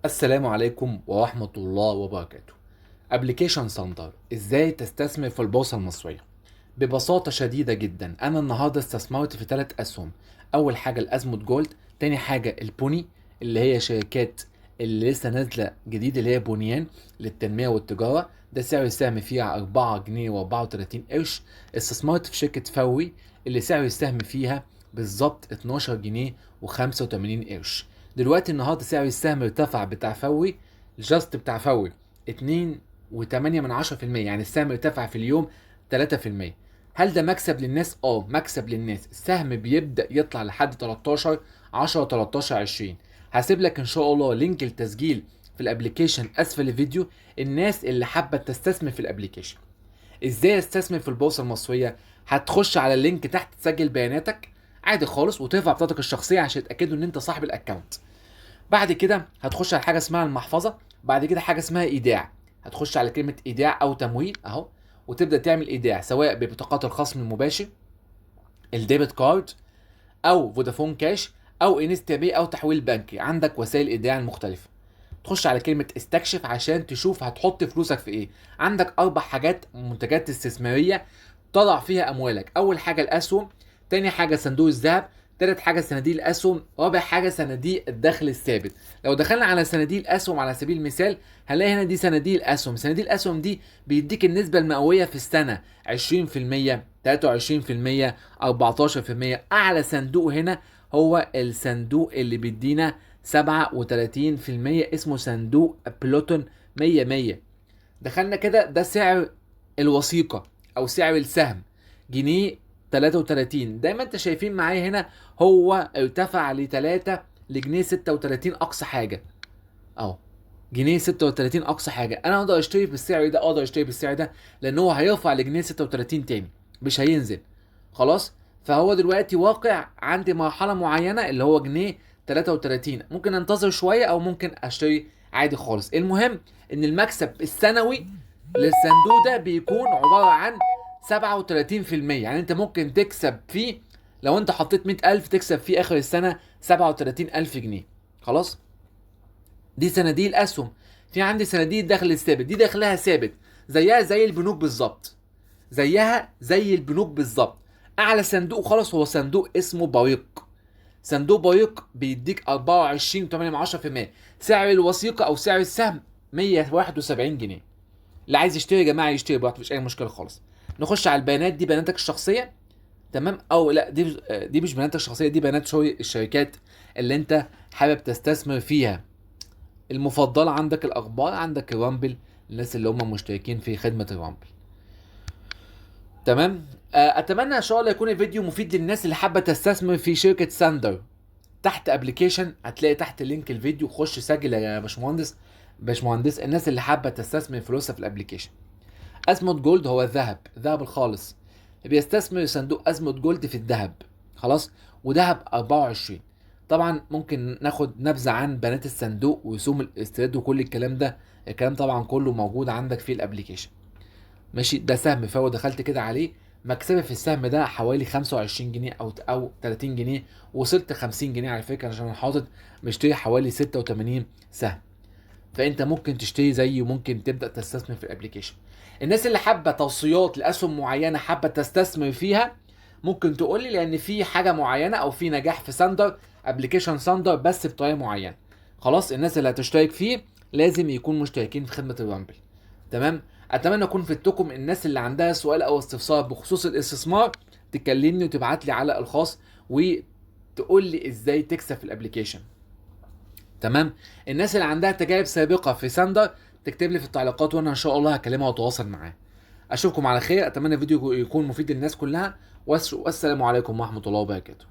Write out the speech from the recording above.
السلام عليكم ورحمة الله وبركاته. ابلكيشن ساندر، ازاي تستثمر في البورصة المصرية؟ ببساطة شديدة جدا، انا النهاردة استثمرت في 3 اسهم. اول حاجة الازموت جولد، تاني حاجة البوني اللي هي شركات اللي لسه نازلة جديد اللي هي بنيان للتنمية والتجارة، ده سعر السهم فيها 4 جنيه و34 قرش. استثمرت في شركة فوري اللي سعر السهم فيها بالظبط 12 جنيه و85 قرش. دلوقتي النهارده سعر السهم ارتفع بتاع فوري، الجاست بتاع فوري 2.8%، يعني السهم ارتفع في اليوم 3%. هل ده مكسب للناس؟ مكسب للناس. السهم بيبدأ يطلع لحد 13 10 13 20. هسيب لك ان شاء الله لينك التسجيل في الابليكيشن اسفل الفيديو. الناس اللي حابه تستثمر في الابليكيشن، ازاي استثمر في البورصه المصريه؟ هتخش على اللينك تحت تسجل بياناتك عادي خالص وترفع بطاقتك الشخصيه عشان يتاكدوا ان انت صاحب الاكونت. بعد كده هتخش على حاجه اسمها المحفظه، بعد كده حاجه اسمها ايداع. هتخش على كلمه ايداع او تمويل اهو، وتبدا تعمل ايداع سواء ببطاقات الخصم المباشر، الديبت كارد، او فودافون كاش، او انستا باي، او تحويل بنكي. عندك وسائل الايداع المختلفه. تخش على كلمة استكشف عشان تشوف هتحط فلوسك في ايه. عندك 4 حاجات منتجات استثمارية تضع فيها اموالك. اول حاجة الاسهم، تاني حاجة صندوق الذهب، تالت حاجة صناديق الاسهم، رابع حاجة صناديق الدخل الثابت. لو دخلنا على صناديق الاسهم على سبيل المثال هنلاقي هنا دي صناديق الاسهم. صناديق الاسهم دي بيديك النسبة المئوية في السنة 20%، 23%، 14%. اعلى صندوق هنا هو الصندوق اللي بيدينا 37%، اسمه صندوق بلوتون 100. دخلنا كده، ده سعر الوثيقة أو سعر السهم جنيه 33. دايما انت شايفين معايا هنا هو ارتفع ل3 لجنيه 36 أقصى حاجة أهو. جنيه 36 أقصى حاجة. أنا أقدر أشتري بالسعر ده، أقدر أشتري بالسعر ده لأن هو هيرفع لجنيه 36 تاني، مش هينزل خلاص. فهو دلوقتي واقع عندي مرحله معينه اللي هو جنيه 33. ممكن انتظر شويه او ممكن اشتري عادي خالص. المهم ان المكسب السنوي للصندوق ده بيكون عباره عن 37%. يعني انت ممكن تكسب فيه، لو انت حطيت 100,000 تكسب فيه اخر السنه 37,000 جنيه. خلاص. دي صناديق الاسهم. في عندي صناديق الدخل الثابت، دي دخلها ثابت زيها زي البنوك بالظبط، زيها زي البنوك بالظبط. اعلى صندوق خالص هو صندوق اسمه بريق. صندوق بريق بيديك 24.8%. سعر الوثيقه او سعر السهم 171 جنيه. اللي عايز يشتري يا جماعه يشتري براحته، مفيش اي مشكله خالص. نخش على البيانات، دي بياناتك الشخصيه. تمام، او لا، دي مش بياناتك الشخصيه، دي بيانات الشركات اللي انت حابب تستثمر فيها. المفضله عندك الاخبار، عندك الرامبل، الناس اللي هم مشتركين في خدمه الرامبل. تمام. اتمنى ان شاء الله يكون الفيديو مفيد للناس اللي حابه تستثمر في شركه ساندر. تحت ابلكيشن هتلاقي تحت لينك الفيديو، خش سجل يا باشمهندس الناس اللي حابه تستثمر فلوسها في الابلكيشن. ازموت جولد هو الذهب الخالص. بيستثمر صندوق ازموت جولد في الذهب. خلاص. وذهب 24. طبعا ممكن ناخد نبذه عن بيانات الصندوق ورسوم الاستيراد وكل الكلام ده. الكلام طبعا كله موجود عندك في الابلكيشن. ماشي. ده سهم فهو دخلت كده عليه، مكسبي في السهم ده حوالي 25 جنيه او 30 جنيه. وصلت 50 جنيه على فكره عشان انا حاطط مشتري حوالي 86 سهم. فانت ممكن تشتري زيي وممكن تبدا تستثمر في الابليكيشن. الناس اللي حابه توصيات لاسهم معينه حابه تستثمر فيها ممكن تقول لي، لان في حاجه معينه او في نجاح في ساندر، ابلكيشن ساندر بس بطريقه معينه. خلاص. الناس اللي هتشترك فيه لازم يكون مشتركين في خدمه الرامبل. تمام. اتمنى اكون فدتكم. الناس اللي عندها سؤال او استفسار بخصوص الاستثمار تكلمني وتبعت لي على الخاص وتقول لي ازاي تكسب في الابليكيشن. تمام. الناس اللي عندها تجارب سابقه في ساندر تكتب لي في التعليقات وانا ان شاء الله هكلمها واتواصل معاه. اشوفكم على خير. اتمنى الفيديو يكون مفيد للناس كلها. والسلام عليكم ورحمه الله وبركاته.